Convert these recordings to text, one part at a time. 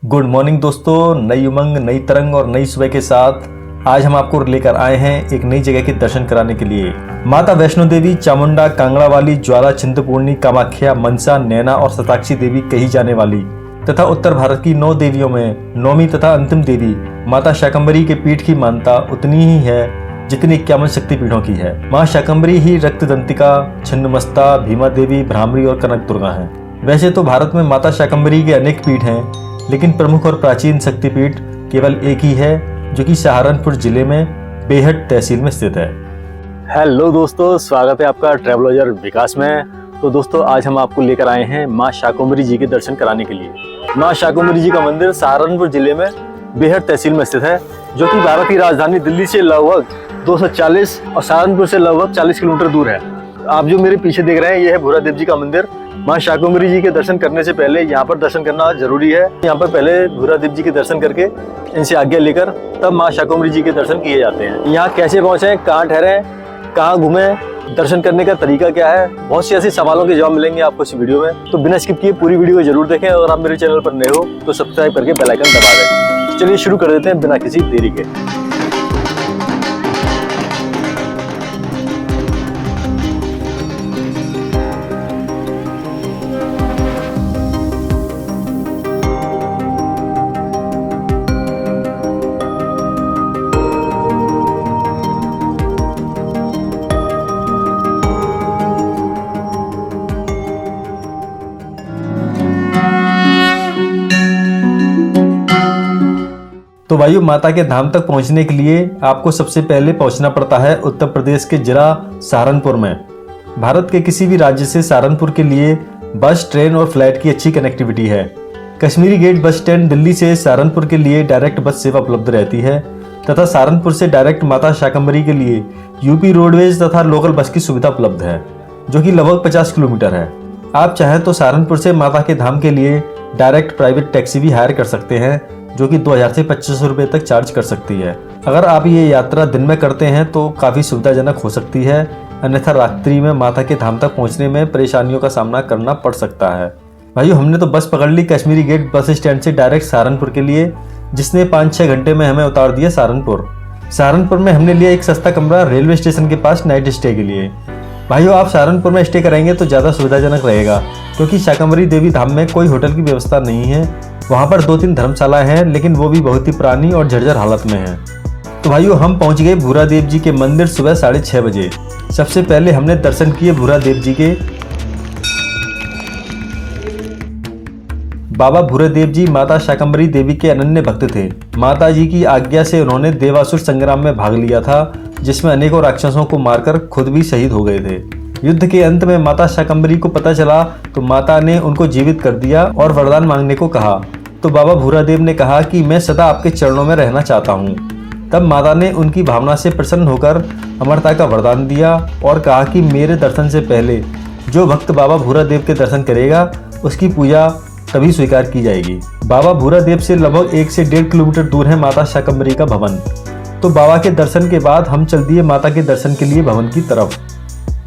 Good morning दोस्तों, नई उमंग, नई तरंग और नई सुबह के साथ आज हम आपको लेकर आए हैं एक नई जगह के दर्शन कराने के लिए। माता वैष्णो देवी, चामुंडा, कांगड़ा वाली, ज्वाला, चिंतपूर्णी, कामाख्या, मनसा, नैना और शताक्षी देवी कही जाने वाली तथा उत्तर भारत की 9 देवियों में नौवीं तथा अंतिम देवी माता शाकंभरी के पीठ की मान्यता उतनी ही है जितनी 51 शक्तिपीठों की है। मां शाकंभरी ही रक्तदंतिका, छिन्नमस्ता, भीमा देवी, भ्रामरी और कनक दुर्गा हैं। वैसे तो भारत में माता शाकंभरी के अनेक पीठ हैं, लेकिन प्रमुख और प्राचीन शक्तिपीठ केवल एक ही है, जो कि सहारनपुर जिले में बेहट तहसील में स्थित है। हेलो दोस्तों, स्वागत है आपका ट्रैवलर विकास में। तो दोस्तों, आज हम आपको लेकर आए हैं मां शाकंभरी जी के दर्शन कराने के लिए। मां शाकंभरी जी का मंदिर सहारनपुर जिले में बेहट तहसील में स्थित है, जो कि भारत की राजधानी दिल्ली से लगभग 240 और सहारनपुर से लगभग 40 किलोमीटर दूर है। आप जो मेरे पीछे देख रहे हैं, यह है भूरा देव जी का मंदिर। मां शाकंभरी जी के दर्शन करने से पहले यहाँ पर दर्शन करना जरूरी है। यहाँ पर पहले भूरा देव जी के दर्शन करके इनसे आज्ञा लेकर तब मां शाकंभरी जी के दर्शन किए जाते हैं। यहाँ कैसे पहुँचे, कहाँ ठहरे, कहाँ घूमे, दर्शन करने का तरीका क्या है, बहुत सी ऐसे सवालों के जवाब मिलेंगे आपको इस वीडियो में। तो बिना स्किप किए पूरी वीडियो को जरूर देखें। अगर आप मेरे चैनल पर नए हो तो सब्सक्राइब करके बेल आइकन दबा दें। चलिए शुरू कर देते हैं बिना किसी देरी के। तो भाइयों, माता के धाम तक पहुंचने के लिए आपको सबसे पहले पहुंचना पड़ता है उत्तर प्रदेश के जिला सहारनपुर में। भारत के किसी भी राज्य से सहारनपुर के लिए बस, ट्रेन और फ्लाइट की अच्छी कनेक्टिविटी है। Kashmiri gate bus stand Delhi से सहारनपुर के लिए डायरेक्ट बस सेवा उपलब्ध रहती है तथा सहारनपुर से डायरेक्ट माता शाकंभरी के लिए यूपी रोडवेज तथा लोकल बस की सुविधा उपलब्ध है, जो कि लगभग 50 किलोमीटर है। आप चाहें तो सहारनपुर से माता के धाम के लिए डायरेक्ट प्राइवेट टैक्सी भी हायर कर सकते हैं, जो कि 2000 से 2500 रुपये तक चार्ज कर सकती है। अगर आप ये यात्रा दिन में करते हैं तो काफ़ी सुविधाजनक हो सकती है, अन्यथा रात्रि में माता के धाम तक पहुंचने में परेशानियों का सामना करना पड़ सकता है। भाइयों, हमने तो बस पकड़ ली कश्मीरी गेट बस स्टैंड से डायरेक्ट सहारनपुर के लिए, जिसने 5-6 घंटे में हमें उतार दिया सहारनपुर। सहारनपुर में हमने लिया एक सस्ता कमरा रेलवे स्टेशन के पास नाइट स्टे के लिए। भाइयों, आप सहारनपुर में स्टे करेंगे तो ज़्यादा सुविधाजनक रहेगा, क्योंकि शाकंभरी देवी धाम में कोई होटल की व्यवस्था नहीं है। वहाँ पर 2-3 धर्मशालाएं हैं, लेकिन वो भी बहुत ही पुरानी और जर्जर हालत में हैं। तो भाइयों, हम पहुँच गए भूरा देव जी के मंदिर सुबह 6:30 बजे। सबसे पहले हमने दर्शन किए भूरा देव जी के। बाबा भूरा देव जी माता शाकंभरी देवी के अनन्य भक्त थे। माता जी की आज्ञा से उन्होंने देवासुर संग्राम में भाग लिया था, जिसमें अनेकों राक्षसों को मारकर खुद भी शहीद हो गए थे। युद्ध के अंत में माता शाकंभरी को पता चला तो माता ने उनको जीवित कर दिया और वरदान मांगने को कहा। तो बाबा भूरा देव ने कहा कि मैं सदा आपके चरणों में रहना चाहता हूँ। तब माता ने उनकी भावना से प्रसन्न होकर अमरता का वरदान दिया और कहा कि मेरे दर्शन से पहले जो भक्त बाबा भूरा देव के दर्शन करेगा उसकी पूजा तभी स्वीकार की जाएगी। बाबा भूरा देव से लगभग 1 से 1.5 किलोमीटर दूर है माता शाकंभरी का भवन। तो बाबा के दर्शन के बाद हम चल दिए माता के दर्शन के लिए भवन की तरफ।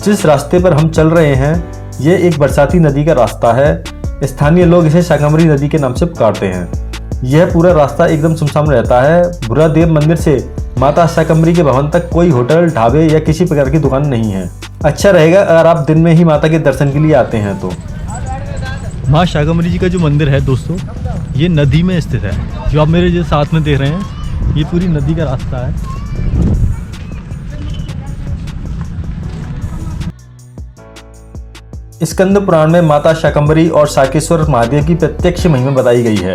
जिस रास्ते पर हम चल रहे हैं, ये एक बरसाती नदी का रास्ता है। स्थानीय लोग इसे शाकंभरी नदी के नाम से पुकारते हैं। यह पूरा रास्ता एकदम सुनसान रहता है। भूरा देव मंदिर से माता शाकंभरी के भवन तक कोई होटल, ढाबे या किसी प्रकार की दुकान नहीं है। अच्छा रहेगा अगर आप दिन में ही माता के दर्शन के लिए आते हैं तो। माँ शाकंभरी जी का जो मंदिर है दोस्तों, ये नदी में स्थित है। जो आप मेरे जो साथ में देख रहे हैं, ये पूरी नदी का रास्ता है। स्कंद पुराण में माता शाकंभरी और शाकेश्वर महादेव की प्रत्यक्ष महिमा बताई गई है।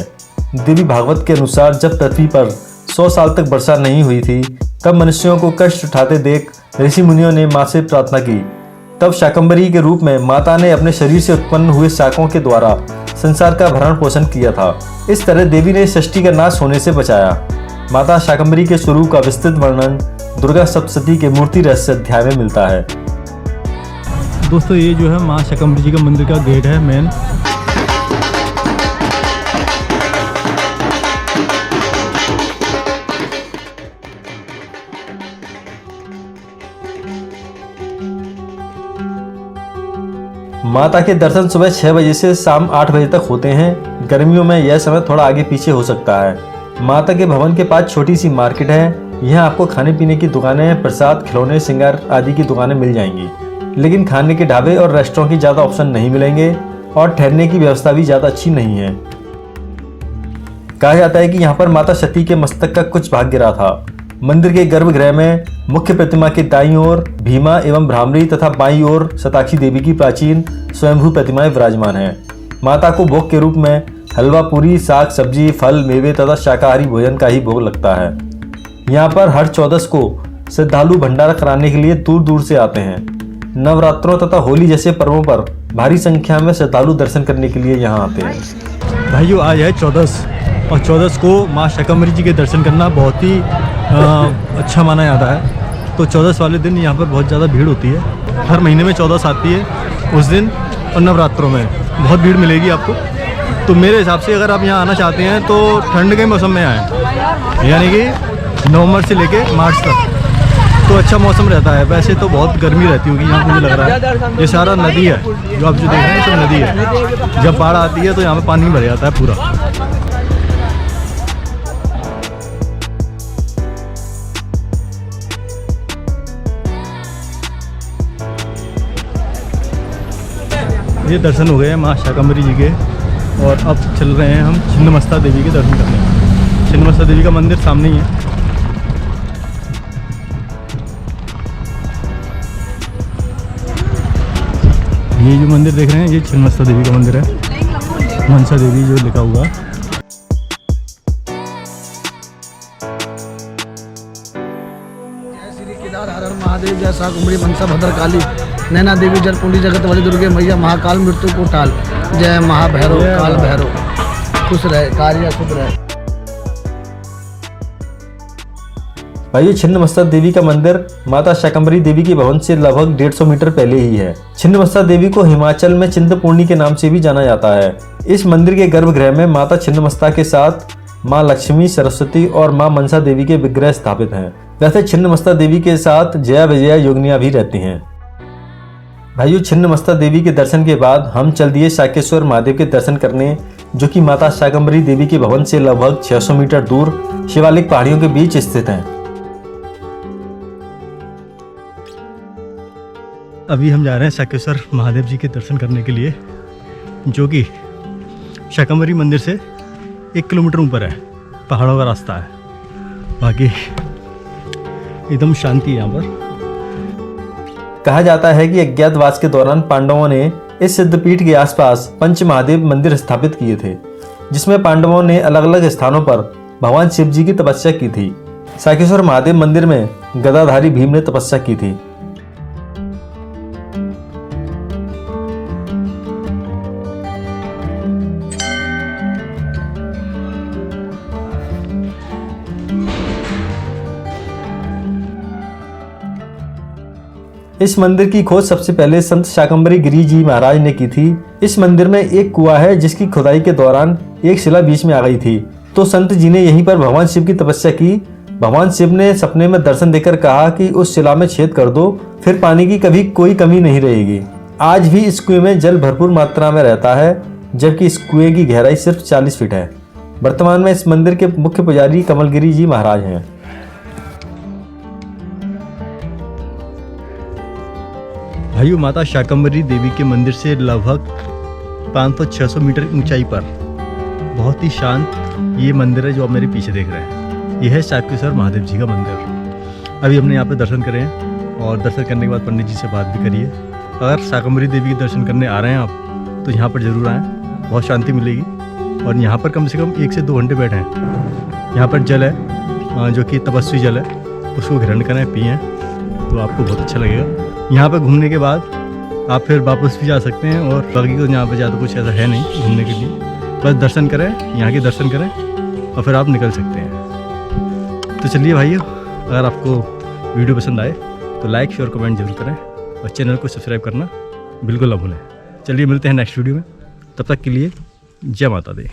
देवी भागवत के अनुसार जब पृथ्वी पर 100 साल तक वर्षा नहीं हुई थी, तब मनुष्यों को कष्ट उठाते देख ऋषि मुनियों ने मां से प्रार्थना की। तब शाकंभरी के रूप में माता ने अपने शरीर से उत्पन्न हुए शाकों के द्वारा संसार का भरण पोषण किया था। इस तरह देवी ने सृष्टि का नाश होने से बचाया। माता शाकंभरी के स्वरूप का विस्तृत वर्णन दुर्गा सप्तशती के मूर्ति रहस्य अध्याय में मिलता है। दोस्तों, ये जो है माँ शाकंभरी जी का मंदिर का गेट है मेन। माता के दर्शन सुबह 6 बजे से शाम 8 बजे तक होते हैं। गर्मियों में यह समय थोड़ा आगे पीछे हो सकता है। माता के भवन के पास छोटी सी मार्केट है। यहाँ आपको खाने पीने की दुकानें, प्रसाद, खिलौने, श्रृंगार आदि की दुकानें मिल जाएंगी, लेकिन खाने के ढाबे और रेस्टोरेंट की ज़्यादा ऑप्शन नहीं मिलेंगे और ठहरने की व्यवस्था भी ज़्यादा अच्छी नहीं है। कहा जाता है कि यहाँ पर माता सती के मस्तक का कुछ भाग गिरा था। मंदिर के गर्भगृह में मुख्य प्रतिमा के दाईं ओर भीमा एवं भ्रामरी तथा बाईं ओर शताक्षी देवी की प्राचीन स्वयंभू प्रतिमाएं विराजमान हैं। माता को भोग के रूप में हलवा पूरी, साग सब्जी, फल, मेवे तथा शाकाहारी भोजन का ही भोग लगता है। यहाँ पर हर 14 को श्रद्धालु भंडारा कराने के लिए दूर दूर से आते हैं। नवरात्रों तथा होली जैसे पर्वों पर भारी संख्या में श्रद्धालु दर्शन करने के लिए यहाँ आते हैं। भाइयों, आज है 14 और 14 को माँ शाकंभरी जी के दर्शन करना बहुत ही अच्छा माना जाता है। तो 14 वाले दिन यहाँ पर बहुत ज़्यादा भीड़ होती है। हर महीने में 14 आती है उस दिन, और नवरात्रों में बहुत भीड़ मिलेगी आपको। तो मेरे हिसाब से अगर आप यहाँ आना चाहते हैं तो ठंड के मौसम में आएँ, यानी कि नवंबर से लेके मार्च तक तो अच्छा मौसम रहता है। वैसे तो बहुत गर्मी रहती होगी यहाँ, मुझे लग रहा है। ये सारा नदी है, जो आप जो देख रहे हैं सब नदी है। जब बाढ़ आती है तो यहाँ पे पानी भर जाता है पूरा। ये दर्शन हो गए हैं माँ शाकंभरी जी के, और अब चल रहे हैं हम छिन्नमस्ता देवी के दर्शन करने। छिन्नमस्ता देवी का मंदिर सामने ही है। ये जो मंदिर देख रहे हैं ये छिन्नमस्ता देवी का मंदिर है, मनसा देवी जो लिखा हुआ। जय श्री केदार हर हर महादेव, जय शाकंभरी मनसा भद्रकाली, नैना देवी जलकुंडी जगत वाली दुर्गे मैया, महाकाल मृत्यु को टाल, जय महाभैरव काल भैरव, खुश रहे कार्य शुभ रहे। भाइयों, छिन्नमस्ता देवी का मंदिर माता शाकंभरी देवी के भवन से लगभग 150 मीटर पहले ही है। छिन्नमस्ता देवी को हिमाचल में चिंतपूर्णी के नाम से भी जाना जाता है। इस मंदिर के गर्भगृह में माता छिन्नमस्ता के साथ माँ लक्ष्मी, सरस्वती और माँ मनसा देवी के विग्रह स्थापित हैं। वैसे छिन्नमस्ता देवी के साथ जया विजया योगिनियाँ भी रहती हैं। भाइयों, छिन्नमस्ता देवी के दर्शन के बाद हम चल दिए शाकेश्वर महादेव के दर्शन करने, जो कि माता शाकंभरी देवी के भवन से लगभग 600 मीटर दूर शिवालिक पहाड़ियों के बीच स्थित हैं। अभी हम जा रहे हैं शाकेश्वर महादेव जी के दर्शन करने के लिए, जो कि शाकंभरी मंदिर से 1 किलोमीटर ऊपर है। पहाड़ों का रास्ता है, बाकी एकदम शांति है यहाँ पर। कहा जाता है कि अज्ञातवास के दौरान पांडवों ने इस सिद्धपीठ के आसपास पंच महादेव मंदिर स्थापित किए थे, जिसमें पांडवों ने अलग अलग स्थानों पर भगवान शिव जी की तपस्या की थी। शाकेश्वर महादेव मंदिर में गदाधारी भीम ने तपस्या की थी। इस मंदिर की खोज सबसे पहले संत शाकंभरी गिरी जी महाराज ने की थी। इस मंदिर में एक कुआं है जिसकी खुदाई के दौरान एक शिला बीच में आ गई थी, तो संत जी ने यहीं पर भगवान शिव की तपस्या की। भगवान शिव ने सपने में दर्शन देकर कहा कि उस शिला में छेद कर दो, फिर पानी की कभी कोई कमी नहीं रहेगी। आज भी इस कुएं में जल भरपूर मात्रा में रहता है, जबकि इस कुएं की गहराई सिर्फ 40 फीट है। वर्तमान में इस मंदिर के मुख्य पुजारी कमलगिरी जी महाराज हैं। भाइयों, माता शाकंभरी देवी के मंदिर से लगभग 500-600 मीटर ऊंचाई पर बहुत ही शांत ये मंदिर है जो आप मेरे पीछे देख रहे हैं। यह है शाकेश्वर महादेव जी का मंदिर। अभी हमने यहाँ पे दर्शन करे हैं, और दर्शन करने के बाद पंडित जी से बात भी करिए। अगर शाकंभरी देवी के दर्शन करने आ रहे हैं आप, तो यहाँ पर ज़रूर आएँ, बहुत शांति मिलेगी। और यहाँ पर कम से कम 1 से 2 घंटे बैठें। यहाँ पर जल है जो कि तपस्वी जल है, उसको ग्रहण करें, पिएँ, तो आपको बहुत अच्छा लगेगा। यहाँ पे घूमने के बाद आप फिर वापस भी जा सकते हैं, और बाकी को यहाँ पे ज़्यादा कुछ ऐसा है नहीं घूमने के लिए। बस दर्शन करें, यहाँ के दर्शन करें, और फिर आप निकल सकते हैं। तो चलिए भाइयों, अगर आपको वीडियो पसंद आए तो लाइक, शेयर, कमेंट जरूर करें, और चैनल को सब्सक्राइब करना बिल्कुल ना भूलें। चलिए मिलते हैं नेक्स्ट वीडियो में, तब तक के लिए जय माता दी।